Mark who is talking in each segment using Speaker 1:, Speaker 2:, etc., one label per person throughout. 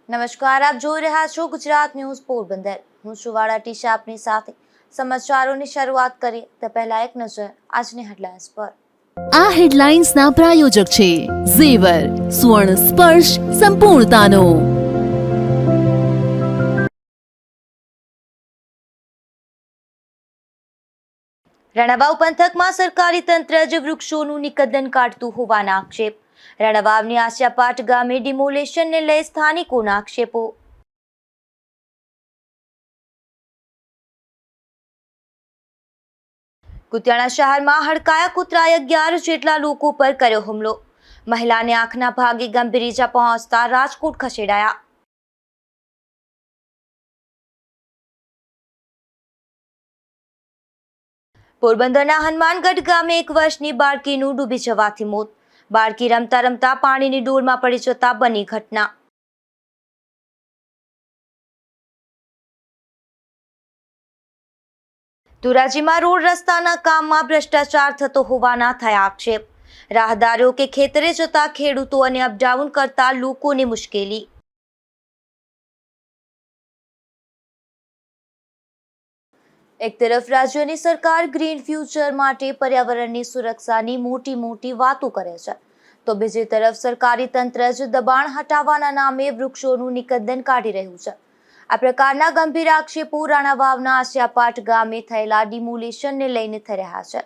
Speaker 1: નમસ્કાર, આપ જોઈ રહ્યા છો ગુજરાત ન્યૂઝ પોરબંદર। હું શુવાળા ટીશા આપની સાથે સમાચારોની શરૂઆત કરીએ તે પહેલા એક નજર આજની હેડલાઇન્સ પર।
Speaker 2: આ હેડલાઇન્સના પ્રાયોજક છે ઝેવર સુવર્ણ સ્પર્શ સંપૂર્ણતાનો।
Speaker 1: રણવાવ પંથકમાં સરકારી તંત્ર જ વૃક્ષોનું નિકંદન કાઢતું હોવાના આક્ષેપ। રણવાવની આસિયાપાટ ગામે ડિમોલેશનને લઈ સ્થાનિકોના આક્ષેપો। કુતિયાણા શહેરમાં હડકાયા કૂતરાએ 11 જેટલા લોકો પર કર્યો હુમલો। મહિલાને આંખના ભાગે ગંભીર ઈજા પહોંચતા રાજકોટ ખસેડાયા। પોરબંદરના હનુમાનગઢ ગામે 1 વર્ષની બાળકીનું ડૂબી જવાથી મોત। બાળકી રમતા રમતા પાણીની ડોલમાં પડી જતા બની ઘટના। ધોરાજીમાં રોડ રસ્તાના કામમાં ભ્રષ્ટાચાર થતો હોવાના થયા આક્ષેપ। રાહદારીઓ કે ખેતરે જતા ખેડૂતો અને અપડાઉન કરતા લોકોને મુશ્કેલી। એક તરફ રાજ્યની સરકાર ગ્રીન ફ્યુચર માટે પર્યાવરણની સુરક્ષાની મોટી વાતો કરે છે, તો બીજી તરફ સરકારી તંત્ર જ દબાણ હટાવવાના નામે વૃક્ષોનું નિકંદન કાઢી રહ્યું છે। આ પ્રકારના ગંભીર આક્ષેપો રાણાવાવના આસિયાપાટ ગામે થયેલા ડિમોલેશનને લઈને થઈ રહ્યા છે।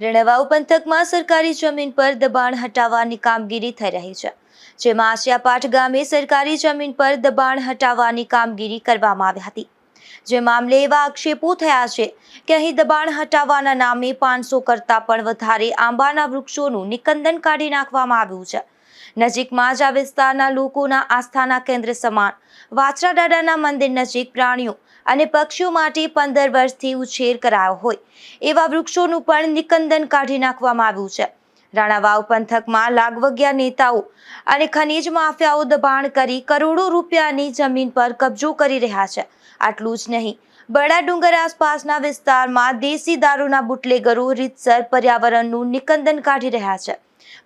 Speaker 1: રણવાવ પંથકમાં સરકારી જમીન પર દબાણ હટાવવાની કામગીરી થઈ રહી છે, જેમાં આસિયાપાટ ગામે સરકારી જમીન પર દબાણ હટાવવાની કામગીરી કરવામાં આવી હતી। જે મામલે એવા આક્ષેપો થયા છે કે અહીં દબાણ હટાવવાના નામે 500 કરતાં પણ વધારે આંબાના વૃક્ષોનું નિકંદન કાઢી નાખવામાં આવ્યું છે। નજીકમાં જ આ વિસ્તારના લોકોના આસ્થાના કેન્દ્ર સમાન વાછરા દાદાના મંદિર નજીક પ્રાણીઓ અને પક્ષીઓ માટે 15 વર્ષથી ઉછેર કરાયો હોય એવા વૃક્ષોનું પણ નિકંદન કાઢી નાખવામાં આવ્યું છે। રાણાવાવ પંથકમાં લાગવગ્યા નેતાઓ અને ખનીજ માફિયાઓ દબાણ કરી કરોડો રૂપિયાની જમીન પર કબજો કરી રહ્યા છે। આટલું જ નહીં, બડા ડુંગર આસપાસના વિસ્તારમાં દેશી દારૂના બુટલેગરો રીતસર પર્યાવરણનું નિકંદન કાઢી રહ્યા છે,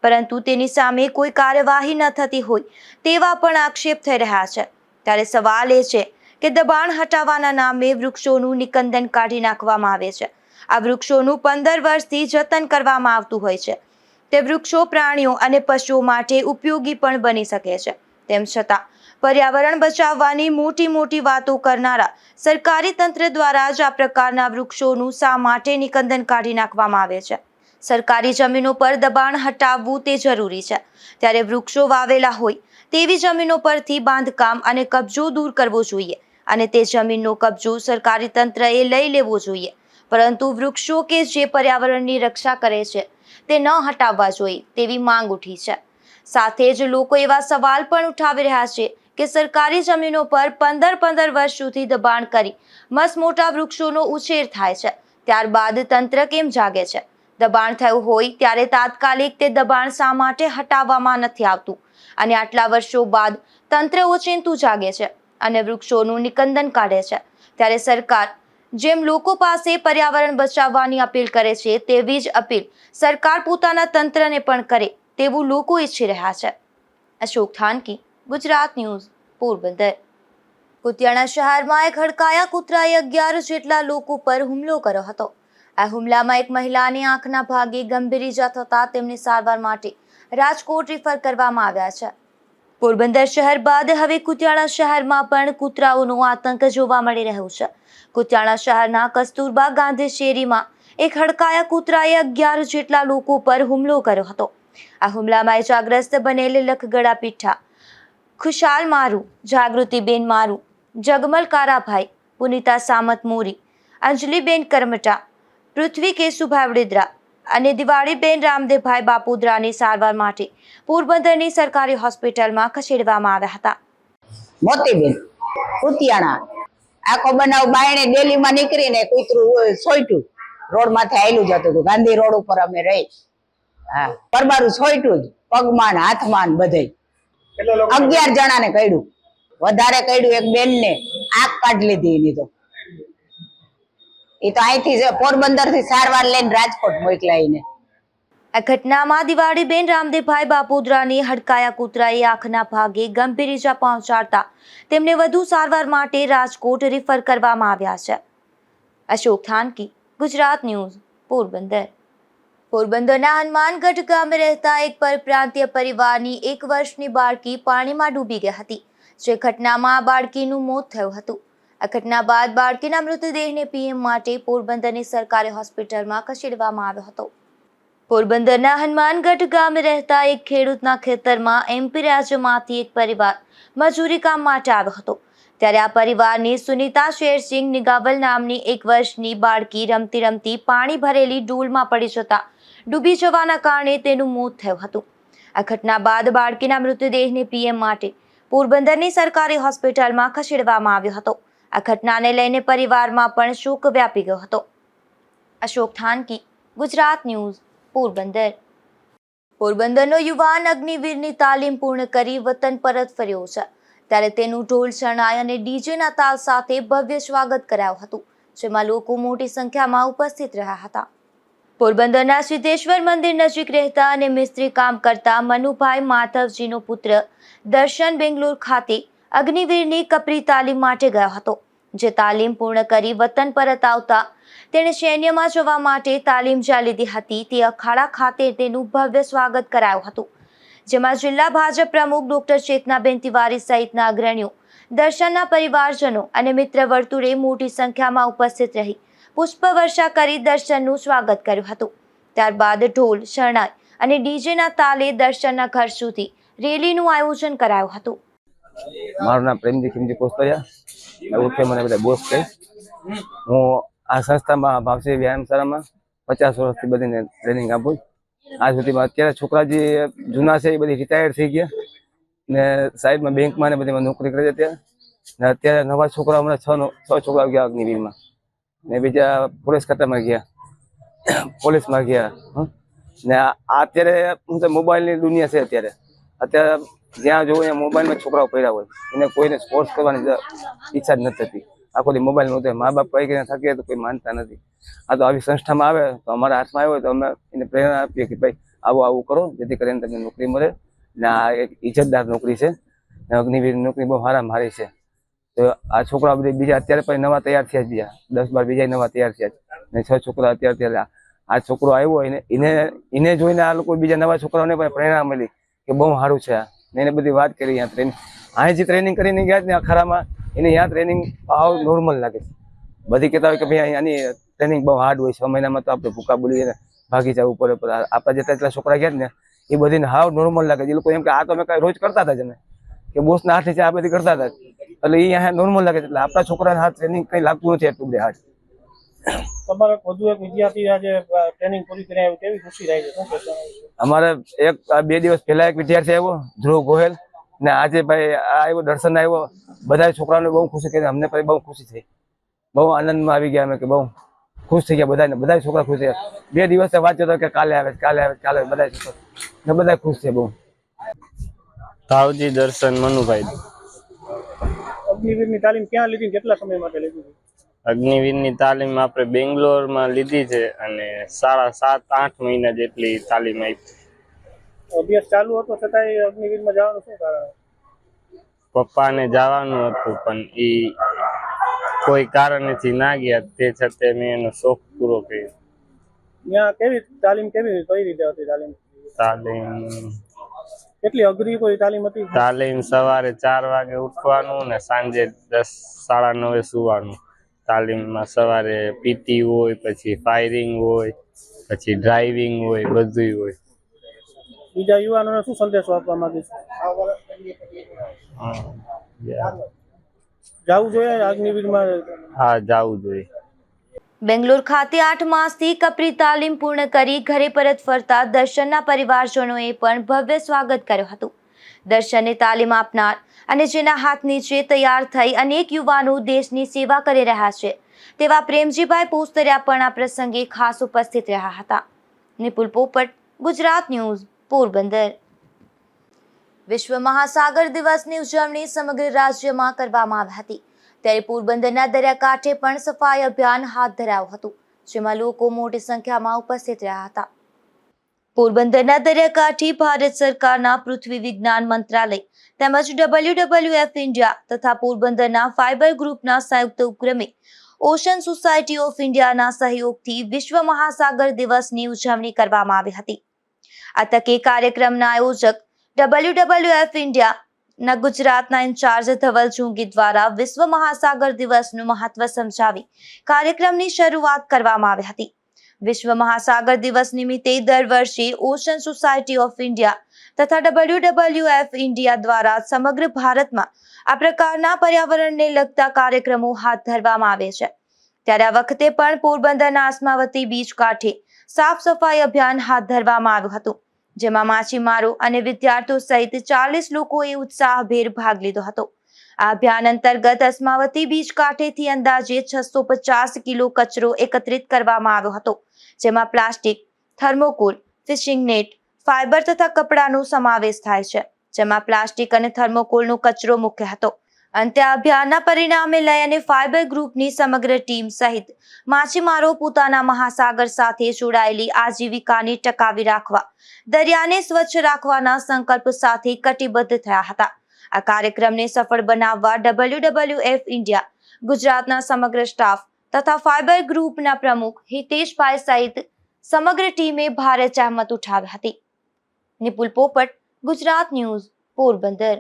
Speaker 1: પરંતુ તેની સામે કોઈ કાર્યવાહી ન થતી હોય તેવા પણ આક્ષેપ થઈ રહ્યા છે। ત્યારે સવાલ એ છે કે દબાણ હટાવવાના નામે વૃક્ષોનું નિકંદન કાઢી નાખવામાં આવે છે। આ વૃક્ષોનું 15 વર્ષથી જતન કરવામાં આવતું હોય છે। તે વૃક્ષો પ્રાણીઓ અને પશુઓ માટે ઉપયોગી પણ બની શકે છે। તેમ છતાં પર્યાવરણ બચાવવાની મોટી વાતો કરનારા સરકારી તંત્ર દ્વારા જ આ પ્રકારના વૃક્ષોનું શા માટે નિકંદન કાઢી નાખવામાં આવે છે। સરકારી જમીનો પર દબાણ હટાવવું તે જરૂરી છે, ત્યારે વૃક્ષો વાવેલા હોય તેવી જમીનો પરથી બાંધકામ અને કબજો દૂર કરવો જોઈએ અને તે જમીનનો કબજો સરકારી તંત્રએ લઈ લેવો જોઈએ, પરંતુ વૃક્ષો કે જે પર્યાવરણની રક્ષા કરે છે તે ન હટાવવા જોઈએ તેવી માંગ ઉઠી છે। સાથે જ લોકો એવા સવાલ પણ ઉઠાવી રહ્યા છે કે સરકારી જમીનો પર 15 વર્ષ સુધી દબાણ કરી મસમોટા વૃક્ષોનો ઉછેર થાય છે, ત્યારબાદ તંત્ર કેમ જાગે છે? દબાણ થયું હોય ત્યારે તાત્કાલિક તે દબાણ શા માટે હટાવવામાં નથી આવતું અને આટલા વર્ષો બાદ તંત્ર ઓચિંતું જાગે છે અને વૃક્ષોનું નિકંદન કાઢે છે? ત્યારે સરકાર જેમ લોકો પાસે પર્યાવરણ બચાવવાની અપીલ કરે છે તેવી જ અપીલ સરકાર પોતાના તંત્રને પણ કરે તેવું લોકો ઈચ્છી રહ્યા છે। અશોક થાનકી, ગુજરાત ન્યૂઝ, પોરબંદર। કુતિયાણા શહેરમાં એક હડકાયા કૂતરાએ 11 જેટલા લોકો પર હુમલો કર્યો હતો। આ હુમલામાં એક મહિલાની આંખના ભાગે ગંભીર ઈજા થતા તેમને સારવાર માટે રાજકોટ રિફર કરવામાં આવ્યા છે। પોરબંદર શહેર બાદ હવે કુતિયાણા શહેરમાં પણ કૂતરાઓનો આતંક જોવા મળી રહ્યો છે। કુતિયાણા શહેરના કસ્તુરબા ગાંધી શેરીમાં એક હડકાયા કૂતરાએ 11 જેટલા લોકો પર હુમલો કર્યો હતો। આ હુમલામાં ઇજાગ્રસ્ત બનેલ લખગડા પીઠા, ખુશાલ મારુ, જાગૃતિબેન મારુ, જગમલ કારાભાઈ, પુનિતા સામત મોરી, અંજલિબેન કરમટા, પૃથ્વી કેશુભાઈ વડેદરા અને દિવાળીબેન રામદેવભાઈ બાપુદરાની સારવાર માટે પોરબંદરની સરકારી હોસ્પિટલમાં ખસેડવામાં આવ્યા હતા।
Speaker 3: મોતીબેન કુતિયાણા આખો બનાવ બાયણે ડેલીમાં નીકળીને કૂતરું સોયટું રોડ માથે આયલું જતું હતું। ગાંધી રોડ ઉપર અમે રહી, હા, પરબારું સોયટું જ પગમાં હાથમાં બધે 11 જણાને કઈડું, વધારે કઈડું એક બેન ને આંખ કાઢી લીધી એની તો એ તો અહીંથી પોરબંદર થી સારવાર લઈને રાજકોટ મોકલાઈને।
Speaker 1: આ ઘટનામાં દિવાળીબેન રામદેવભાઈ બાપોદરાની હડકાયા કૂતરાએ આંખના ભાગે ગંભીર ઈજા પહોંચાડતા તેમને વધુ સારવાર માટે રાજકોટ રિફર કરવામાં આવ્યા છે. અશોક થાનકી, ગુજરાત ન્યૂઝ, પોરબંદર. પોરબંદરના હનુમાનગઢ ગામે રહેતા એક પરપ્રાંતીય પરિવારની 1 વર્ષની બાળકી પાણીમાં ડૂબી ગઈ હતી, જે ઘટનામાં આ બાળકીનું મોત થયું હતું. આ ઘટના બાદ બાળકીના મૃતદેહને પીએમ માટે પોરબંદરની સરકારી હોસ્પિટલમાં ખસેડવામાં આવ્યો હતો. પોરબંદરના હનુમાનગઢ ગામે રહેતા એક ખેડૂતના ખેતરમાં એમપી રાજ્યમાંથી એક પરિવાર મજૂરી કામ માટે આવ્યો હતો. ત્યારે આ પરિવારની સુનીતા શેરસિંહ નિગાવલ નામની 1 વર્ષની બાળકી રમતી રમતી પાણી ભરેલી ડોલમાં પડી જતા ડૂબી જવાના કારણે તેનું મોત થયું હતું. આ ઘટના બાદ બાળકીના મૃતદેહને પીએમ માટે પોરબંદરની સરકારી હોસ્પિટલમાં ખસેડવામાં આવ્યો હતો. આ ઘટનાને લઈને પરિવારમાં પણ શોક વ્યાપી ગયો હતો. અશોક થાનકી, ગુજરાત ન્યૂઝ, પોરબંદર. પોરબંદરનો યુવાન અગ્નિવીરની તાલીમ પૂર્ણ કરી વતન પરત ફર્યો છે. ત્યારે તેનું ઢોલ શરણાઈ અને ડીજેના તાલ સાથે ભવ્ય સ્વાગત કરાયું હતું, જેમાં લોકો મોટી સંખ્યામાં ઉપસ્થિત રહ્યા હતા. પોરબંદરના સિદ્ધેશ્વર મંદિર નજીક રહેતા અને મિસ્ત્રી કામ કરતા મનુભાઈ માધવજીનો પુત્ર દર્શન બેંગ્લોર ખાતે અગ્નિવીરની કપરી તાલીમ માટે ગયો હતો, જે તાલીમ પૂર્ણ કરી વતન પરત આવતા તેણે સૈન્યમાં જવા માટે તાલીમ જ્યાં લીધી હતી તે અખાડા ખાતે તેનું ભવ્ય સ્વાગત કરાયું હતું, જેમાં જિલ્લા ભાજપ પ્રમુખ ડોક્ટર ચેતનાબેન તિવારી સહિતના અગ્રણીઓ, દર્શનના પરિવારજનો અને મિત્ર વર્તુળે મોટી સંખ્યામાં ઉપસ્થિત રહી પુષ્પવર્ષા કરી દર્શનનું સ્વાગત કર્યું હતું. ત્યારબાદ ઢોલ, શરણાઈ અને ડીજેના તાલે દર્શનના ઘર સુધી રેલીનું આયોજન કરાયું હતું.
Speaker 4: મારું નામ પ્રેમજી ખીમજી કોસ્તરિયા, ઉર્ફે મને બધા બોસ કહે. હું આ સંસ્થામાં ભાવસી વ્યાયામશાળામાં 50 વર્ષથી બધીને ટ્રેનિંગ આપું. આજ સુધીમાં અત્યારે છોકરા જે જૂના છે એ બધી રિટાયર્ડ થઈ ગયા ને સાઈડમાં બેંકમાં ને બધીમાં નોકરી કરે છે ત્યાં. ને અત્યારે નવા છોકરા હમણાં 6 છોકરા ગયા અગ્નિવીરમાં ને બીજા પોલીસ ખાતામાં ગયા, પોલીસમાં ગયા. ને અત્યારે હું તો મોબાઈલની દુનિયા છે. અત્યારે જ્યાં જોવું ત્યાં મોબાઈલમાં છોકરાઓ પડ્યા હોય, એને કોઈને સ્પોર્ટ્સ કરવાની ઈચ્છા જ નથી થતી. આખો દી મોબાઈલ નહોતો. મા બાપ કઈ કરીને થાકીએ તો કોઈ માનતા નથી. આ તો આવી સંસ્થામાં આવે તો અમારા હાથમાં આવ્યો તો અમે એને પ્રેરણા આપીએ કે ભાઈ આવું કરો, જેથી કરીને તમને નોકરી મળે. ને આ એક ઇજ્જતદાર નોકરી છે ને અગ્નિવીરની નોકરી બહુ સારી છે. તો આ છોકરા બીજા અત્યારે પણ નવા તૈયાર થયા જ, બીજા 10-12 બીજા નવા તૈયાર થયા ને 6 છોકરા અત્યારે આ છોકરો આવ્યો એને જોઈને આ લોકો બીજા નવા છોકરાઓને પણ પ્રેરણા મળી કે બહુ સારું છે. એને બધી વાત કરી. અહીંયા ટ્રેનિંગ જે ટ્રેનિંગ કરીને ગયા ને અખાડામાં એને ત્યાં ટ્રેનિંગ ભાવ નોર્મલ લાગે છે. બધી કહેતા હોય કે ભાઈ અહીંયાની ટ્રેનિંગ બહુ હાર્ડ હોય, 6 મહિનામાં તો આપણે ભૂકા બોલીને ભાગી જવું પડે. આપણા જેટલા છોકરા ગયા ને એ બધીને હાવ નોર્મલ લાગે છે. એ લોકો એમ કે આ તો અમે કઈ રોજ કરતા હતા જ, અમે કે બોસના હાથે છે આ બધી કરતા હતા, એટલે એ અહીંયા નોર્મલ લાગે છે. એટલે આપણા છોકરાને હાથ ટ્રેનિંગ કઈ લાગતું નથી એટલું બધે હાથ.
Speaker 5: તમારે વધુ એક વિદ્યાર્થી આજે ટ્રેનિંગ પૂરી કરી આવ્યો, કેવી ખુશી રહી છે? શું કહેશો?
Speaker 4: અમારે 2 દિવસ પહેલા એક વિદ્યાર્થી આવ્યો, ધ્રુવ ગોહેલ, ને આજે ભાઈ આવ્યો દર્શન આવ્યો. બધા છોકરાઓને બહુ ખુશી કરી, અમને પણ બહુ ખુશી થઈ, બહુ આનંદમાં આવી ગયા. અમે કે બહુ ખુશ થઈ ગયા. બધા છોકરા ખુશ થયા. 2 દિવસ વાંચ્યો હતો કે કાલે આવે બધા છોકરા બધા ખુશ છે બહુ.
Speaker 6: ભાવજી દર્શન મનુભાઈ.
Speaker 5: અગ્નિવીરની તાલીમ ક્યાં લીધી, કેટલા સમય માટે લીધી?
Speaker 6: અગ્નિવીરની તાલીમ આપણે બેંગ્લોરમાં લીધી છે અને 7-8 મહિના જેટલી તાલીમ આપી.
Speaker 5: અભ્યાસ ચાલુ હતો છતાંય અગ્નિવીરમાં જવાનું શું કારણ?
Speaker 6: પપ્પાને જવાનું હતું પણ એ કોઈ કારણથી ના ગયા, તે છતાં મેં એનો શોખ પૂરો કર્યો.
Speaker 5: ત્યાં કેવી તાલીમ, કઈ રીતે હતી
Speaker 6: તાલીમ
Speaker 5: કેટલી અઘરી કોઈ તાલીમ હતી?
Speaker 6: તાલીમ સવારે 4 વાગે ઉઠવાનું ને સાંજે 10-9:30 સુવાનું. તાલીમમાં સવારે પીટી હોય, પછી ફાયરિંગ હોય, પછી ડ્રાઇવિંગ હોય, બધું હોય.
Speaker 5: બીજા યુવાનોને શું સંદેશો આપવા માંગે છે? જવું જોઈએ અગ્નિવીરમાં?
Speaker 6: હા, જવું જોઈએ.
Speaker 1: બેંગ્લોર ખાતે 8 માસથી કપરી તાલીમ પૂર્ણ કરી ઘરે પરત ફરતા દર્શનના પરિવારજનોએ પણ ભવ્ય સ્વાગત કર્યું હતું. દર્શનને તાલીમ આપનાર અને જેના હાથ નીચે તૈયાર થઈ અનેક યુવાનો દેશની સેવા કરી રહ્યા છે તેવા પ્રેમજીભાઈ પોસ્તરિયા પણ આ પ્રસંગે ખાસ ઉપસ્થિત રહ્યા હતા. નિપુલ પોપટ, ગુજરાત ન્યૂઝ, પોરબંદર. વિશ્વ મહાસાગર દિવસની ઉજવણી સમગ્ર રાજ્યમાં કરવામાં આવી હતી. ત્યારે પોરબંદરના દરિયાકાંઠે પણ સફાઈ અભિયાન હાથ ધરાયું હતું, જેમાં લોકો મોટી સંખ્યામાં ઉપસ્થિત રહ્યા હતા. પોરબંદરના દરિયાકાંઠે ભારત સરકારના પૃથ્વી વિજ્ઞાન મંત્રાલય તેમજ WWF ઇન્ડિયા તથા પોરબંદરના ફાઇબર ગ્રુપના સંયુક્ત ઉપક્રમે ઓશન સોસાયટી ઓફ ઇન્ડિયાના સહયોગથી વિશ્વ મહાસાગર દિવસની ઉજવણી કરવામાં આવી હતી. આ તકે કાર્યક્રમના આયોજક WWF ઇન્ડિયાના ગુજરાતના ઇન્ચાર્જ ધવલ જુંગી દ્વારા વિશ્વ મહાસાગર દિવસનું મહત્વ સમજાવી કાર્યક્રમની શરૂઆત કરવામાં આવી હતી. વિશ્વ મહાસાગર દિવસ નિમિત્તે દર વર્ષે ઓશન સોસાયટી ઓફ ઇન્ડિયા તથા WWF ઇન્ડિયા દ્વારા સમગ્ર ભારતમાં આ પ્રકારના પર્યાવરણને લગતા કાર્યક્રમો હાથ ધરવામાં આવે છે. ત્યારે આ વખતે પણ પોરબંદરના આસમાવતી બીચ કાંઠે સાફ સફાઈ અભિયાન હાથ ધરવામાં આવ્યું હતું, જેમાં માછીમારો અને વિદ્યાર્થીઓ સહિત 40 લોકોએ ઉત્સાહભેર ભાગ લીધો હતો. આ અભિયાન અંતર્ગત અસમાવતી બીચ કાંઠેથી અંદાજે 650 કિલો કચરો એકત્રિત કરવામાં આવ્યો હતો, જેમાં plastic, thermocol, fishing net, fibre તથા કપડાનો સમાવેશ થાય છે, જેમાં પ્લાસ્ટિક અને થર્મોકોલનો કચરો મુખ્ય હતો. અંતે આ અભિયાનના પરિણામે લઈ અને ફાઇબર ગ્રુપની સમગ્ર ટીમ સહિત માછીમારો પોતાના મહાસાગર સાથે જોડાયેલી આજીવિકાને ટકાવી રાખવા, દરિયાને સ્વચ્છ રાખવાના સંકલ્પ સાથે કટિબદ્ધ થયા હતા. આ કાર્યક્રમને સફળ બનાવવા WWF ઇન્ડિયા, ગુજરાતના સમગ્ર સ્ટાફ તથા ફાઇબર ગ્રુપના પ્રમુખ હિતેશભાઈ સહિત સમગ્ર ટીમે ભારે જહેમત ઉઠાવી હતી. નિપુલ પોપટ, ગુજરાત ન્યૂઝ, પોરબંદર.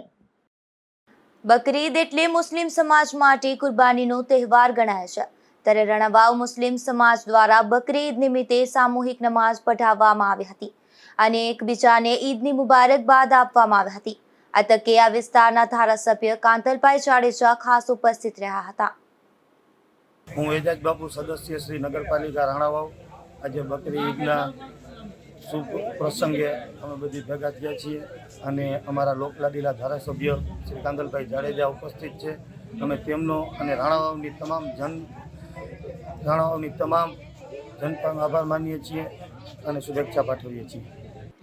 Speaker 1: બકરી ઈદ એટલે મુસ્લિમ સમાજ માટે કુરબાનીનો તહેવાર ગણાય છે. ત્યારે રણાવાવ મુસ્લિમ સમાજ દ્વારા બકરી ઈદ નિમિત્તે સામૂહિક નમાઝ પઢાવવામાં આવી હતી અને એકબીજાને ઈદની મુબારકબાદ આપવામાં આવી હતી. આ તકે આ વિસ્તારના ધારાસભ્ય કાંતલભાઈ જાડેજા ખાસ ઉપસ્થિત રહ્યા હતા.
Speaker 7: હું એજાજ બાપુ, સદસ્ય શ્રી નગરપાલિકા રાણાવાવ. આજે બકરી ઈદના શુભ પ્રસંગે અમે બધી ભેગા થયા છીએ અને અમારા લોકલાડીલા ધારાસભ્ય શ્રી કાંદલભાઈ જાડેજા ઉપસ્થિત છે. અમે તેમનો અને રાણાવાવની તમામ જનતાનો આભાર માનીએ છીએ અને શુભેચ્છા પાઠવીએ છીએ.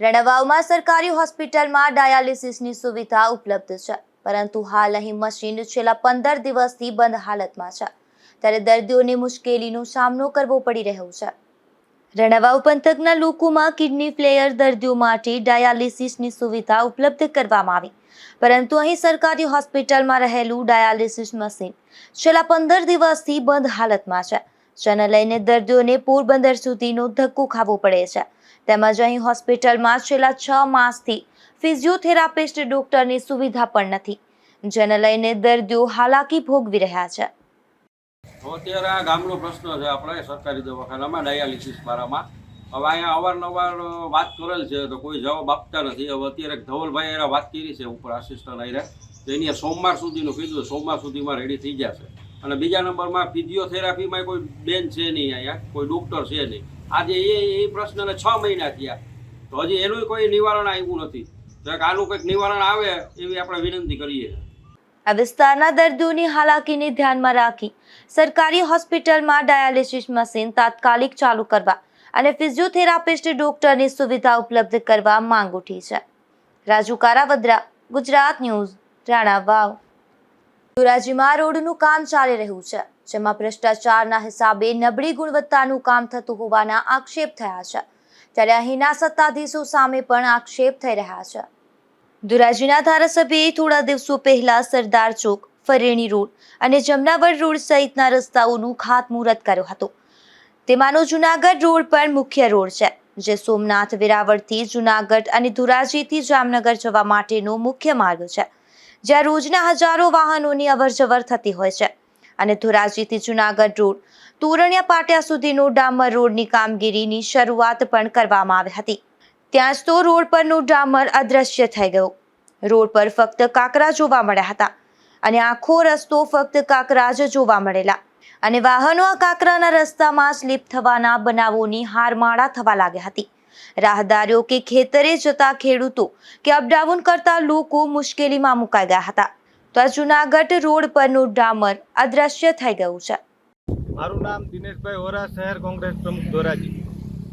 Speaker 1: રણાવાવમાં સરકારી હોસ્પિટલમાં ડાયાલિસિસની સુવિધા ઉપલબ્ધ છે, પરંતુ હાલ અહીં મશીન છેલ્લા 15 દિવસથી બંધ હાલતમાં છે. ત્યારે દર્દીઓને મુશ્કેલીનો સામનો કરવો પડી રહ્યો છે. રણાવાવ પંથકના લોકોમાં કિડની ફેલિયર દર્દીઓ માટે ડાયાલિસિસની સુવિધા ઉપલબ્ધ કરવામાં આવી, પરંતુ અહીં સરકારી હોસ્પિટલમાં રહેલું ડાયાલિસિસ મશીન છેલ્લા 15 દિવસથી બંધ હાલતમાં છે, જેને લઈને દર્દીઓને પોરબંદર સુધીનો ધક્કો ખાવો પડે છે. તેમજ અહીં હોસ્પિટલમાં છેલ્લા 6 માસથી ફિઝિયોથેરાપિસ્ટ ડોક્ટરની સુવિધા પણ નથી, જેને લઈને દર્દીઓ હાલાકી ભોગવી રહ્યા છે.
Speaker 8: અત્યારે આ ગામનો પ્રશ્ન છે આપણે સરકારી દવાખાનામાં ડાયાલિસિસ બારામાં. હવે અહીંયા અવારનવાર વાત કરેલ છે તો કોઈ જવાબ આપતા નથી. હવે અત્યારે ધવલભાઈ એરા વાત કરી છે ઉપર આસિસ્ટન્ટ આયરા, તો એની સોમવાર સુધીનું કીધું, સોમવાર સુધીમાં રેડી થઈ જશે. અને બીજા નંબરમાં ફિઝિયોથેરાપીમાં કોઈ બેન છે નહીં, અહીંયા કોઈ ડૉક્ટર છે નહીં. આજે એ પ્રશ્નને 6 મહિના થયા તો હજી એનું કોઈ નિવારણ આવ્યું નથી. તો આનું કંઈક નિવારણ આવે એવી આપણે વિનંતી કરીએ.
Speaker 1: આ વિસ્તારના દર્દીઓની હાલાકીને ધ્યાનમાં રાખી સરકારી હોસ્પિટલમાં ડાયાલિસિસ મશીન તાત્કાલિક ચાલુ કરવા અને ફિઝિયોથેરાપિસ્ટ ડોક્ટરની સુવિધા ઉપલબ્ધ કરવા માંગ ઉઠી છે. રાજુ કારાવદ્રા, ગુજરાત ન્યૂઝ, રાણાવાવ. ધોરાજીમાં રોડનું કામ ચાલી રહ્યું છે, જેમાં ભ્રષ્ટાચારના હિસાબે નબળી ગુણવત્તાનું કામ થતું હોવાના આક્ષેપ થયા છે. ત્યારે અહીંના સત્તાધીશો સામે પણ આક્ષેપ થઈ રહ્યા છે. ધોરાજીના ધારાસભ્યએ થોડા દિવસો પહેલા સરદાર ચોક, ફરેણી રોડ અને જમનાવડ રોડ સહિતના રસ્તાઓનું ખાતમુહૂર્ત કર્યું હતું. તેમાંનો જુનાગઢ રોડ પણ મુખ્ય રોડ છે, જે સોમનાથ, વેરાવળથી જુનાગઢ અને ધોરાજીથી જામનગર જવા માટેનો મુખ્ય માર્ગ છે, જ્યાં રોજના હજારો વાહનોની અવરજવર થતી હોય છે. અને ધોરાજીથી જુનાગઢ રોડ, તોરણિયા પાટિયા સુધીનો ડામર રોડની કામગીરીની શરૂઆત પણ કરવામાં આવી હતી. ત્યાં જ તો રોડ પરનું ડામર અદ્રશ્ય થઈ ગયું. રોડ પર ફક્ત કાંકરા જોવા મળ્યા હતા અને આખો રસ્તો ફક્ત કાંકરા જ જોવા મળેલા અને વાહનો આ કાંકરાના રસ્તામાં સ્લીપ થવાના બનાવોની હારમાળા થવા લાગી હતી. રાહદારીઓ કે ખેતરે જતા ખેડૂતો કે અપડાઉન કરતા લોકો મુશ્કેલીમાં મુકાઈ ગયા હતા. તો આ જુનાગઢ રોડ પરનું ડામર અદ્રશ્ય થઈ ગયું છે.
Speaker 7: મારું નામ દિનેશભાઈ વોરા, શહેર કોંગ્રેસ પ્રમુખ ધોરાજી.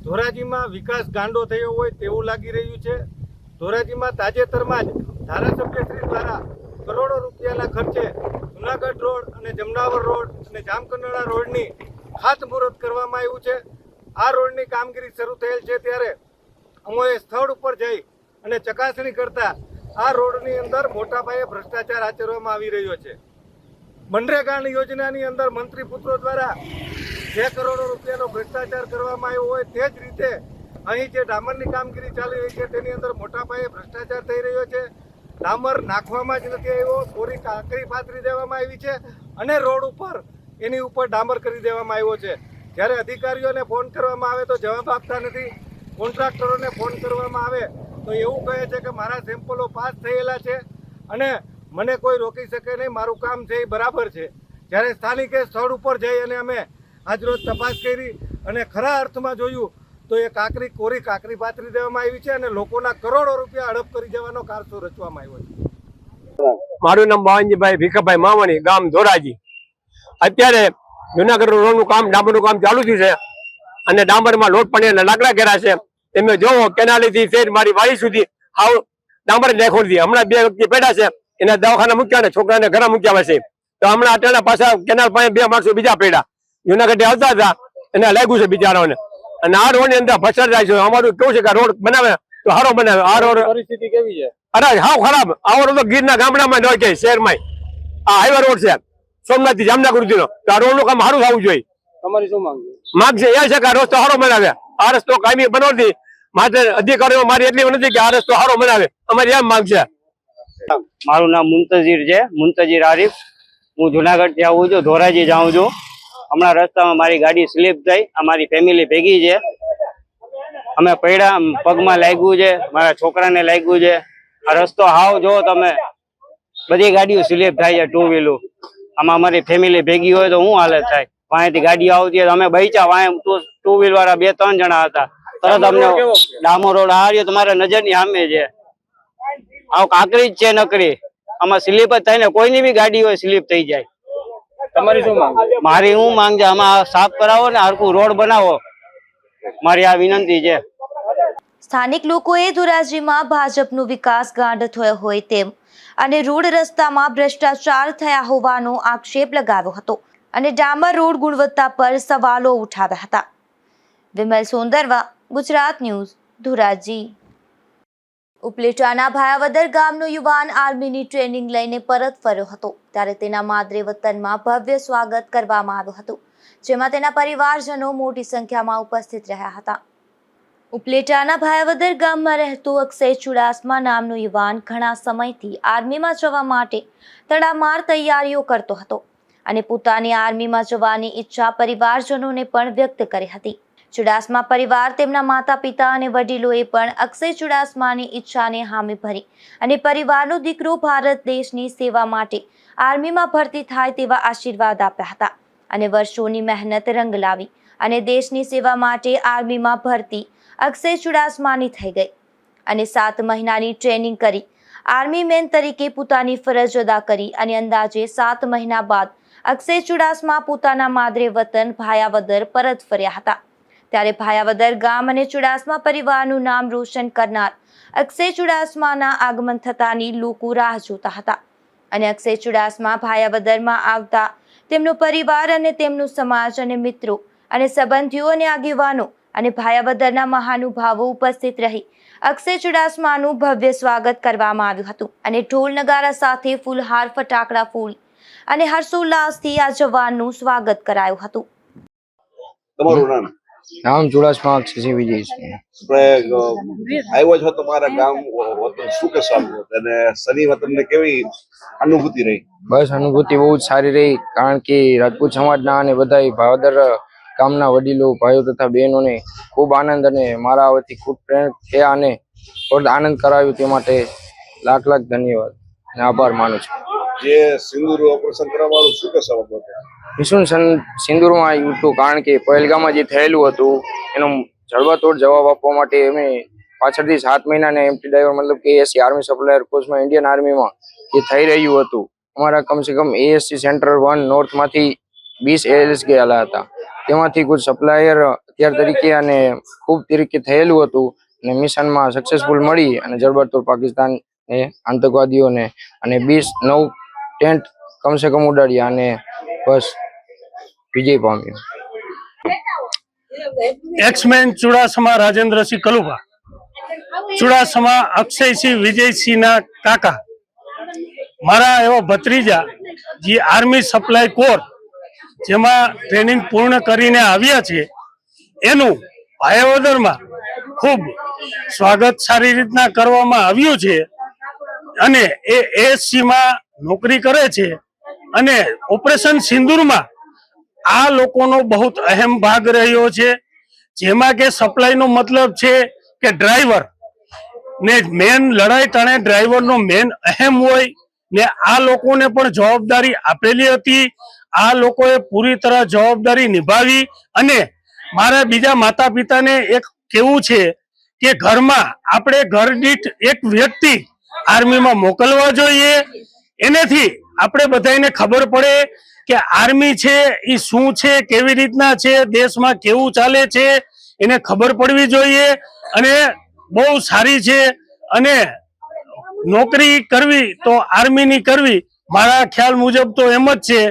Speaker 7: ધોરાજીમાં વિકાસ ગાંડો થયો હોય તેવું લાગી રહ્યું છે. ધોરાજીમાં તાજેતરમાં જ ધારાસભ્યશ્રી દ્વારા કરોડો રૂપિયાના ખર્ચે જુનાગઢ રોડ અને જમનાવર રોડ અને જામકંડોળા રોડની ખાતમુહૂર્ત કરવામાં આવ્યું છે. આ રોડની કામગીરી શરૂ થયેલ છે ત્યારે અમોએ સ્થળ ઉપર જઈ અને ચકાસણી કરતા આ રોડની અંદર મોટા પાયે ભ્રષ્ટાચાર આચરવામાં આવી રહ્યો છે. મનરેગા યોજનાની અંદર મંત્રી પુત્રો દ્વારા જે કરોડો રૂપિયાનો ભ્રષ્ટાચાર કરવામાં આવ્યો હોય તે જ રીતે અહીં જે ડામરની કામગીરી ચાલી રહી છે તેની અંદર મોટા પાયે ભ્રષ્ટાચાર થઈ રહ્યો છે. ડામર નાખવામાં જ નથી આવ્યો, કોરી કાંકરી પાથરી દેવામાં આવી છે અને રોડ ઉપર એની ઉપર ડામર કરી દેવામાં આવ્યો છે. જ્યારે અધિકારીઓને ફોન કરવામાં આવે તો જવાબ આપતા નથી. કોન્ટ્રાક્ટરોને ફોન કરવામાં આવે તો એવું કહે છે કે મારા સેમ્પલો પાસ થયેલા છે અને મને કોઈ રોકી શકે નહીં, મારું કામ છે એ બરાબર છે. જ્યારે સ્થાનિકે સ્થળ ઉપર જઈ અને અમે આજરોજ તપાસ કરી અને ખરા અર્થમાં જોયું તો એ કોરી કાંકરી પાથરી દેવામાં આવી છે અને લોકોના કરોડો રૂપિયા હડપ કરી દેવાનો કારસો રચવામાં આવ્યો છે.
Speaker 9: મારું નામ બાવનજીભાઈ ભીખાભાઈ માવાણી, ગામ ધોરાજી. અત્યારે જુનાગઢ રોડનું કામ, ડામરનું કામ ચાલુ થયું છે અને ડામરમાં લોટ પાણી લાકડા ઘેરા છે. તમે જોવો કેનાલીથી શેર મારી વાડી સુધી હાવ ડામર નાખી દીધી. હમણાં 2 વ્યક્તિ પેડા છે, એના દવાખાના મૂક્યા ને છોકરાને ઘરે મૂક્યા છે. તો હમણાં અટાણા પાછા કેનાલ પાસે 2 માણસો બીજા પેડા જુનાગઢ આવતા હતા, એને લાગ્યું છે બિચારાઓને. અને આ રોડ ની અંદર ભસર જાય છે. અમારું કેવું છે કે રોડ બનાવે તો સારો બનાવે. આ રોડ
Speaker 5: પરિસ્થિતિ કેવી છે?
Speaker 9: અરે હાવ ખરાબ. આવો રોડ તો ગીરના ગામડામાં ન હોય, શહેરમાં. આ હાઈવે રોડ છે સોમનાથ થી જામનગર સુધીનો. તો આ રોડ નું કામ સારું થવું જોઈએ.
Speaker 5: તમારી શું માંગ છે?
Speaker 9: માંગ છે એ છે કે આ રસ્તો સારો બનાવે. આ રસ્તો કાયમી બનાવતી માટે અધિકારીઓ મારી એટલી નથી કે આ રસ્તો સારો બનાવે. અમારી એમ માંગ છે.
Speaker 10: મારું નામ મુંતજીર છે, મુંતજીર આરીફ. હું જુનાગઢ થી આવું છું, ધોરાજી જાઉં છું. હમણાં રસ્તામાં મારી ગાડી સ્લીપ થઈ. અમારી ફેમિલી ભેગી છે, અમે પડ્યા, પગમાં લાગ્યું છે, મારા છોકરાને લાગ્યું છે. આ રસ્તો હાવ જો તમે, બધી ગાડીઓ સ્લીપ થાય છે, 2 વ્હીલર. આમાં અમારી ફેમિલી ભેગી હોય તો શું હાલત થાય? વાંયથી ગાડી આવતી હોય તો અમે બચ્યા. વાંય 2 વ્હીલર વાળા 2-3 જણા હતા. તરત અમને ડામર રોડ આ રહ્યો તમારા નજરની સામે છે. આવ કાંકરી જ છે નકરી. આમાં સ્લીપ જ થાય ને, કોઈની બી ગાડી હોય સ્લીપ થઈ જાય.
Speaker 5: તમારી શું માંગ?
Speaker 10: મારી હું માંગ છે, આમાં સાફ કરાવો ને હરખું રોડ બનાવો, મારી આ વિનંતી છે.
Speaker 1: સ્થાનિક લોકોએ ધોરાજીમાં ભાજપનો વિકાસ ગાંઠ થયો હોય તેમ અને રોડ રસ્તામાં ભ્રષ્ટાચાર થયા હોવાનો આક્ષેપ લગાવ્યો હતો અને ડામર રોડ ગુણવત્તા પર સવાલો ઉઠાવ્યા હતા. વિમલ સોંદરવા, ગુજરાત ન્યૂઝ, ધોરાજી. ઉપલેટાના ભાયાવદર ગામનો યુવાન આર્મીની ટ્રેનિંગ લઈને પરત ફર્યો હતો ત્યારે તેના માદરે વતનમાં ભવ્ય સ્વાગત કરવામાં આવ્યું હતું, જેમાં તેના પરિવારજનો મોટી સંખ્યામાં ઉપસ્થિત રહ્યા હતા. ઉપલેટાના ભાયાવદર ગામમાં રહેતો અક્ષય ચુડાસમા નામનો યુવાન ઘણા સમયથી આર્મીમાં જવા માટે તડામાર તૈયારીઓ કરતો હતો અને પોતાની આર્મીમાં જવાની ઈચ્છા પરિવારજનોને પણ વ્યક્ત કરી હતી. ચુડાસમા પરિવાર, તેમના માતા પિતા અને વડીલોએ પણ અક્ષય ચુડાસમાની ઈચ્છાને હામી ભરી અને પરિવારનો દીકરો ભારત દેશની સેવા માટે આર્મીમાં ભરતી થાય તેવા આશીર્વાદ આપ્યા હતા અને વર્ષોની મહેનત રંગ લાવી અને દેશની સેવા માટે આર્મીમાં ભરતી અક્ષય ચુડાસમાની થઈ ગઈ અને 7 મહિનાની ટ્રેનિંગ કરી આર્મી મેન તરીકે પોતાની ફરજ અદા કરી અને અંદાજે 7 મહિના બાદ અક્ષય ચુડાસમા પોતાના માદરે વતન ભાયાવદર પરત ફર્યા હતા. ત્યારે ભાયાવદર ગામ અને ચુડાસમા પરિવારનું નામ રોશન કરનાર અક્ષય ચુડાસમાના આગમન થતાની લોકો રાહ જોતા હતા અને અક્ષય ચુડાસમા ભાયાવદરમાં આવતા તેમનો પરિવાર અને તેમનો સમાજ અને મિત્રો અને સંબંધીઓ અને આગેવાનો અને ભાયાવદરના મહાનુભાવો ઉપસ્થિત રહી અક્ષય ચુડાસમાનું ભવ્ય સ્વાગત કરવામાં આવ્યું હતું અને ઢોલ નગારા સાથે ફૂલહાર, ફટાકડા ફૂલ અને હર્ષોલ્લાસથી આ જવાનનું સ્વાગત કરાયું હતું.
Speaker 11: તમારું નામ?
Speaker 12: નામ ચુડાસમા અક્ષયસિંહ વિજયસિંહ.
Speaker 11: આવ્યો છો તમારા ગામ વતન, શું કહેશો અને શનિ વતનને કેવી અનુભૂતિ રહી?
Speaker 12: બસ અનુભૂતિ બહુ જ સારી રહી, કારણ કે રાજપૂત સમાજના અને બધા ભાવદર ગામના વડીલો, ભાઈઓ તથા બહેનોને ખૂબ આનંદ અને મારા વતી ખૂબ પ્રેરણા થયા અને ખૂબ આનંદ કરાવ્યો. તે માટે લાખ લાખ ધન્યવાદ અને આભાર માનું છું.
Speaker 11: જે સિંદૂર ઓપરેશન કરવાનું શું કહેશો?
Speaker 12: મિશન સિંદૂરમાં આવ્યું હતું, કારણ કે પહેલગામમાં જે થયેલું હતું એનો જડબાતોડ જવાબ આપવા માટે અમે પાછળથી 7 મહિનાને એમટી ડ્રાઈવર મતલબ કે એએસસી આર્મી સપ્લાયર કોર્સમાં ઇન્ડિયન આર્મીમાં જે થઈ રહ્યું હતું, અમારા કમસે કમ એએસસી સેન્ટર 1 નોર્થમાંથી 20 એએલએસ ગયેલા હતા. તેમાંથી કુછ સપ્લાયર અત્યાર તરીકે અને ખૂબ તરીકે થયેલું હતું અને મિશનમાં સક્સેસફુલ મળી અને જડબાતોડ પાકિસ્તાન આતંકવાદીઓને અને 9 ટેન્ટ કમસે કમ ઉડાડ્યા અને બસ વિજય પામ્યો.
Speaker 5: એક્સમેન ચુડાસમા રાજેન્દ્રસિંહ કલુભા. ચુડાસમા અક્ષયસિંહ વિજયસિંહના કાકા, મારા એવો ભત્રીજા જે આર્મી સપ્લાય કોર જેમાં ટ્રેનિંગ પૂર્ણ કરીને આવ્યા છે એનું ભાયાવદરમાં ખૂબ સ્વાગત સારી રીતના કરવામાં આવ્યું છે અને એ એસસીમાં નોકરી કરે છે અને ઓપરેશન સિંદૂરમાં આ લોકોનો બહુ અહેમ ભાગ રહ્યો છે, જેમાં કે સપ્લાયનો મતલબ છે કે ડ્રાઈવર ને મેન લડાઈ ટાણે ડ્રાઈવરનો મેન અહેમ હોય ને આ લોકોને પણ જવાબદારી આપેલી હતી. આ લોકોએ પૂરી તરહ જવાબદારી નિભાવી અને મારા બીજા માતા પિતાને એક કેવું છે કે ઘરમાં આપણે ઘર દીઠ એક વ્યક્તિ આર્મીમાં મોકલવા જોઈએ, એનાથી આપણે બધાને ખબર પડે કે આર્મી છે એ શું છે, કેવી રીતના છે, દેશમાં કેવું ચાલે છે એને ખબર પડવી જોઈએ અને બહુ સારી છે અને નોકરી કરવી તો આર્મીની કરવી મારા ખ્યાલ મુજબ તો એમ જ છે,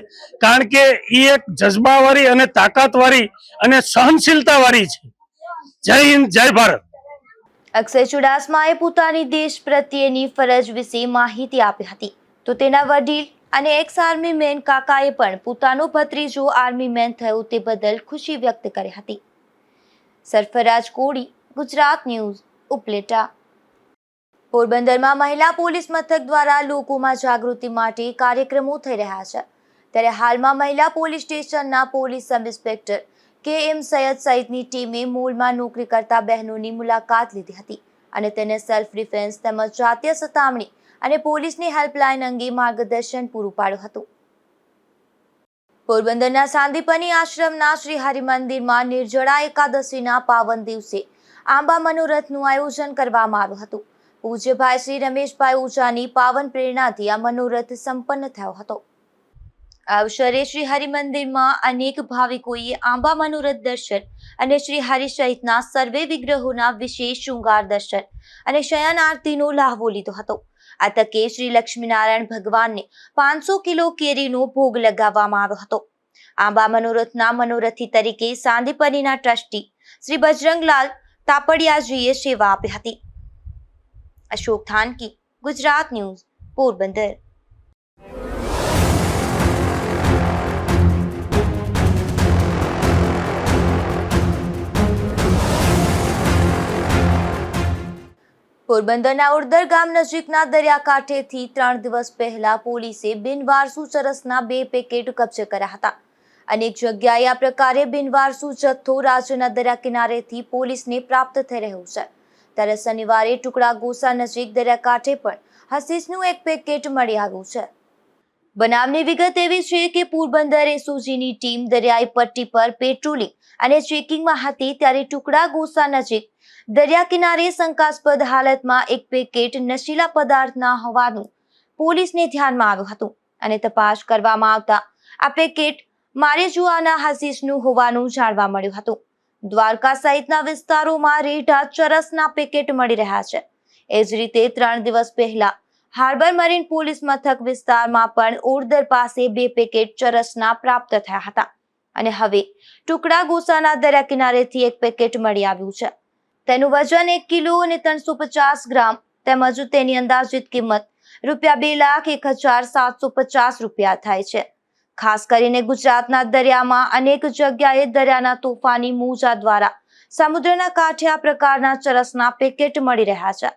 Speaker 5: કારણ કે એ એક જજ્બાવાળી અને તાકાતવાળી અને સહનશીલતાવાળી છે. જય હિન્દ, જય ભારત.
Speaker 1: અક્ષય ચુડાસમાએ પોતાની દેશ પ્રત્યેની ફરજ વિશે માહિતી આપી હતી તો તેના વડીલ અને એક્સ આર્મી મેન કાકાએ પણ પોતાનો ભત્રીજો આર્મી મેન થયો તે બદલ ખુશી વ્યક્ત કરી હતી. સરફરાજ કોડી, ગુજરાત ન્યૂઝ, ઉપલેટા. પોરબંદરમાં મહિલા પોલીસ મથક દ્વારા લોકોમાં જાગૃતિ માટે કાર્યક્રમો થઈ રહ્યા છે, ત્યારે હાલમાં મહિલા પોલીસ સ્ટેશનના police sub inspector KM Sayed સહિતની ટીમે મોલમાં નોકરી કરતા બહેનોની મુલાકાત લીધી હતી અને તેને સેલ્ફ ડિફેન્સ તેમજ જાતીય સતામણી અને પોલીસની હેલ્પલાઇન અંગે માર્ગદર્શન પૂરું પાડ્યું હતું. પોરબંદરના સાંદીપની આશ્રમના શ્રી હરિમંદિરમાં નિર્જળા એકાદશીના પાવન દિવસે આંબા મનોરથનું આયોજન કરવામાં આવ્યું હતું. પૂજ્યભાઈ શ્રી રમેશભાઈ ઓઝાની પાવન પ્રેરણાથી આ મનોરથ સંપન્ન થયો હતો. આ અવસરે શ્રી હરિમંદિરમાં અનેક ભાવિકોએ આંબા મનોરથ દર્શન અને શ્રી હરિ સહિતના સર્વે વિગ્રહોના વિશેષ શૃંગાર દર્શન અને શયન આરતીનો લાહવો લીધો હતો. આ તકે શ્રી લક્ષ્મીનારાયણ ભગવાનને 500 કિલો કેરીનો ભોગ લગાવવામાં આવ્યો હતો. આંબા મનોરથના મનોરથી તરીકે સાંદીપનીના ટ્રસ્ટી શ્રી બજરંગલાલ તાપડિયાજીએ સેવા આપી હતી. અશોક થાનકી, ગુજરાત ન્યૂઝ, પોરબંદર. પોરબંદરના ઉડદર ગામ નજીકના દરિયાકાંઠેથી 3 દિવસ પહેલા પોલીસે બિનવારસુ ચરસના 2 પેકેટ કબજે કર્યા હતા. અનેક જગ્યાએ આ પ્રકારે બિનવારસુ જથ્થો રાજ્યના દરિયા કિનારેથી પોલીસને પ્રાપ્ત થઈ રહ્યો છે, ત્યારે શનિવારે ટુકડા ગોસા નજીક દરિયાકાંઠે પણ હસીસનું 1 પેકેટ મળી આવ્યું છે. બનાવની વિગત એવી છે કે પોરબંદર એસઓજીની ટીમ દરિયાઈ પટ્ટી પર પેટ્રોલિંગ અને ચેકિંગમાં હતી ત્યારે ટુકડા ગોસા નજીક દરિયા કિનારે શંકાસ્પદ હાલતમાં 1 પેકેટ નશીલા પદાર્થના હોવાનું પોલીસને ધ્યાનમાં આવ્યું હતું અને તપાસ કરવામાં આવતા આ પેકેટ મારેજુઆના હસીસનું હોવાનું જાણવા મળ્યું હતું. દ્વારકા સહિતના વિસ્તારોમાં રેઢા ચરસના પેકેટ મળી રહ્યા છે. એ જ રીતે 3 દિવસ પહેલા હાર્બર મરીન પોલીસ મથક વિસ્તારમાં પણ ઓરદર પાસે 2 પેકેટ ચરસના પ્રાપ્ત થયા હતા અને હવે ટુકડા ગોસાના દરિયા કિનારેથી 1 પેકેટ મળી આવ્યું છે. તેનું વજન 1 કિલો અને 350 ગ્રામ તેમજ તેની અંદાજિત કિંમત ₹2,01,750 થાય છે. ખાસ કરીને ગુજરાતના દરિયામાં અનેક જગ્યાએ દરિયાના તોફાની મોજા દ્વારા સમુદ્રના કાંઠે આ પ્રકારના ચરસના પેકેટ મળી રહ્યા છે,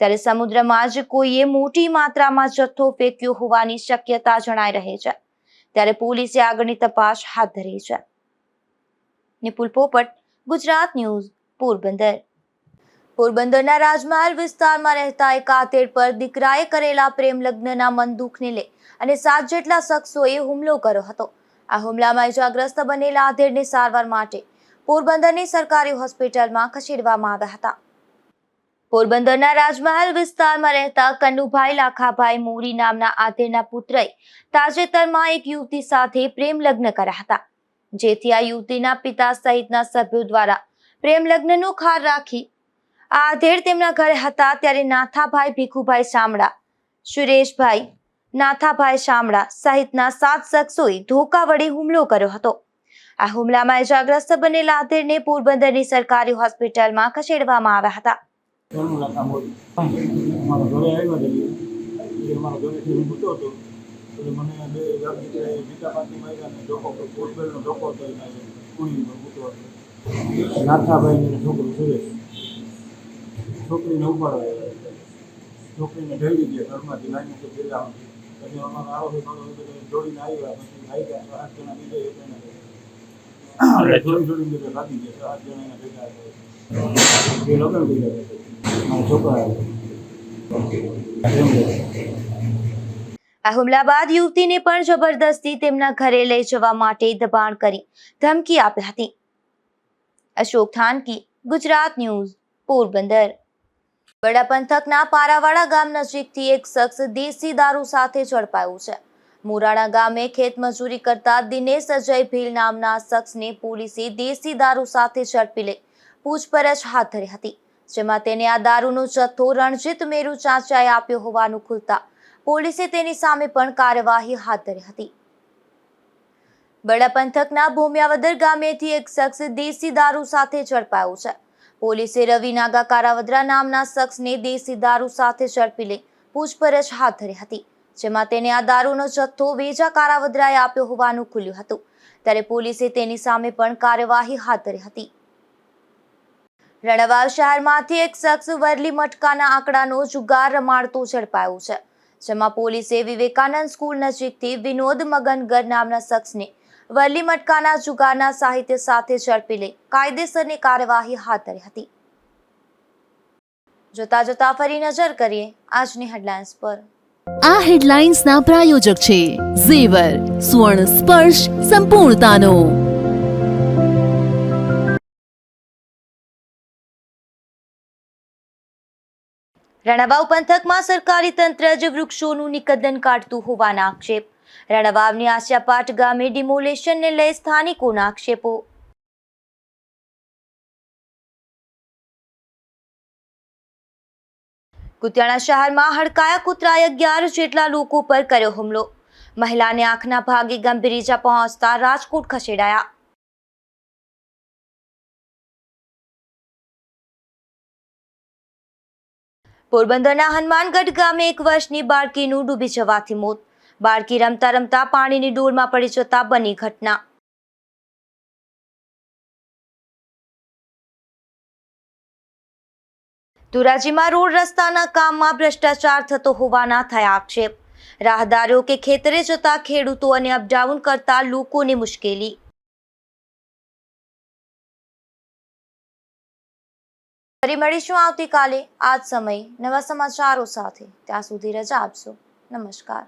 Speaker 1: ત્યારે સમુદ્રમાં જ કોઈએ મોટી માત્રામાં જથ્થો ફેંક્યો હોવાની શક્યતા જણાઈ રહી છે, ત્યારે પોલીસે આગળની તપાસ હાથ ધરી છે. નિપુલ પોપટ, ગુજરાત ન્યૂઝ, પોરબંદર. પોરબંદરના રાજમહેલ વિસ્તારમાં રહેતા એક આધેડ પર દીકરાએ કરેલા પ્રેમ લગ્નના મન દુઃખને લઈ અને 7 જેટલા શખ્સોએ હુમલો કર્યો હતો. આ હુમલામાં ઇજાગ્રસ્ત બનેલા આધેડને સારવાર માટે પોરબંદરની સરકારી હોસ્પિટલમાં ખસેડવામાં આવ્યા હતા. પોરબંદરના રાજમહેલ વિસ્તારમાં રહેતા કન્નુભાઈ લાખાભાઈ મોરી નામના આધેડના પુત્રએ તાજેતરમાં એક યુવતી સાથે પ્રેમ લગ્ન કર્યા હતા, જેથી આ યુવતીના પિતા સહિતના સભ્યો દ્વારા પ્રેમ લગ્નનો ખાર રાખી આ આધેડ તેમના ઘરે હતા ત્યારે નાથાભાઈ ભીખુભાઈ શામળા, સુરેશભાઈ નાથાભાઈ શામળા સહિતના 7 શખ્સોએ ધોકા વડે હુમલો કર્યો હતો. આ હુમલામાં ઇજાગ્રસ્ત બનેલા આધેડને પોરબંદરની સરકારી હોસ્પિટલમાં ખસેડવામાં આવ્યા હતા.
Speaker 7: અમારા ઘરે આવ્યા જઈએ અમારા ઘરેથી હું પૂછતો હતો એટલે મને બે ગીતા પાટી માર્યા અને ધોકો ફૂટબોલનો ધોકો હતો એને કુણીમાં મૂકતો હતો નાથાભાઈને છોકરો સુરેશ છોકરીને ઉપાડવા છોકરીને ઢળી ગયા ઘરમાંથી લાઈને તો પેલા પછી અમારા આરોપી જોડીને આવ્યા પછી આવી ગયા 8 જણા બીજા જોડી બધા ભાગી ગયા 8 જણા ભેગા બે લગ્ન થઈ ગયા મારા છોકરા
Speaker 1: આ હુમલા બાદ યુવતીને પણ જબરદસ્તી તેમના ઘરે લઈ જવા માટે દબાણ કરી ધમકી આપી હતી. અશોક થાનકી, ગુજરાત ન્યૂઝ, પોરબંદર. બડા પંથકના પારાવાડા ગામ નજીકથી એક શખ્સ દેશી દારૂ સાથે ઝડપાયો છે. મોરાણા ગામે ખેતમજૂરી કરતા દિનેશ અજય ભીલ નામના શખ્સને પોલીસે દેશી દારૂ સાથે ઝડપી લઈ પૂછપરછ હાથ ધરી હતી, જેમાં તેને આ દારૂનો જથ્થો રણજીત મેરુ ચાચાએ આપ્યો હોવાનું ખુલતા પોલીસે તેની સામે પણ કાર્યવાહી હાથ ધરી હતી. બડા પંથકના ભૂમિયાવદર ગામેથી એક શખ્સ દેશી દારૂ સાથે ઝડપાયો છે. પોલીસે રવિ નાગા કારાવદરા નામના શખ્સને દેશી દારૂ સાથે ઝડપી લઈ પૂછપરછ હાથ ધરી હતી, જેમાં તેને આ દારૂનો જથ્થો વેજા કારાવદરાએ આપ્યો હોવાનું ખુલ્યું હતું. ત્યારે પોલીસે તેની સામે પણ કાર્યવાહી હાથ ધરી હતી. રણવાવ શહેરમાંથી એક શખ્સ વરલી મટકાના આંકડાનો જુગાર રમાડતો ઝડપાયો છે, જેમાં પોલીસે વિવેકાનંદ સ્કૂલ નજીકથી વિનોદ મગનગર નામના શખ્સને વરલી મટકાના જુગારના સાહિત્ય સાથે ઝડપી લઈ કાયદેસરની કાર્યવાહી હાથ ધરી હતી. જોતા ફરી નજર કરીએ આજની હેડલાઇન્સ પર.
Speaker 2: આ હેડલાઇન્સના પ્રાયોજક છે ઝેવર, સ્વર્ણ સ્પર્શ સંપૂર્ણતાનો.
Speaker 1: રણવાવ પંથકમાં સરકારી તંત્ર જ વૃક્ષોનું નિકંદન કાઢતું હોવાના આક્ષેપ. રણવાવની આસિયાપાટ ગામે ડિમોલેશનને લઈ સ્થાનિકોના આક્ષેપો. કુતિયાણા શહેરમાં હડકાયા કૂતરાએ 11 જેટલા લોકો પર કર્યો હુમલો. મહિલાને આંખના ભાગે ગંભીર ઈજા પહોંચતા રાજકોટ ખસેડાયા. પોરબંદરના હનુમાનગઢ ગામે 1 વર્ષની બાળકીનું ડૂબી જવાથી મોત. બાળકી રમતા રમતા પાણીની ડોલમાં પડી જતા બની ઘટના. ધોરાજીમાં રોડ રસ્તાના કામમાં ભ્રષ્ટાચાર થતો હોવાના થયા આક્ષેપ. રાહદારીઓ કે ખેતરે જતા ખેડૂતો અને અપડાઉન કરતા લોકોને મુશ્કેલી. ફરી મળીશું આવતીકાલે આ જ સમયે નવા સમાચારો સાથે. ત્યાં સુધી રજા આપશો. નમસ્કાર.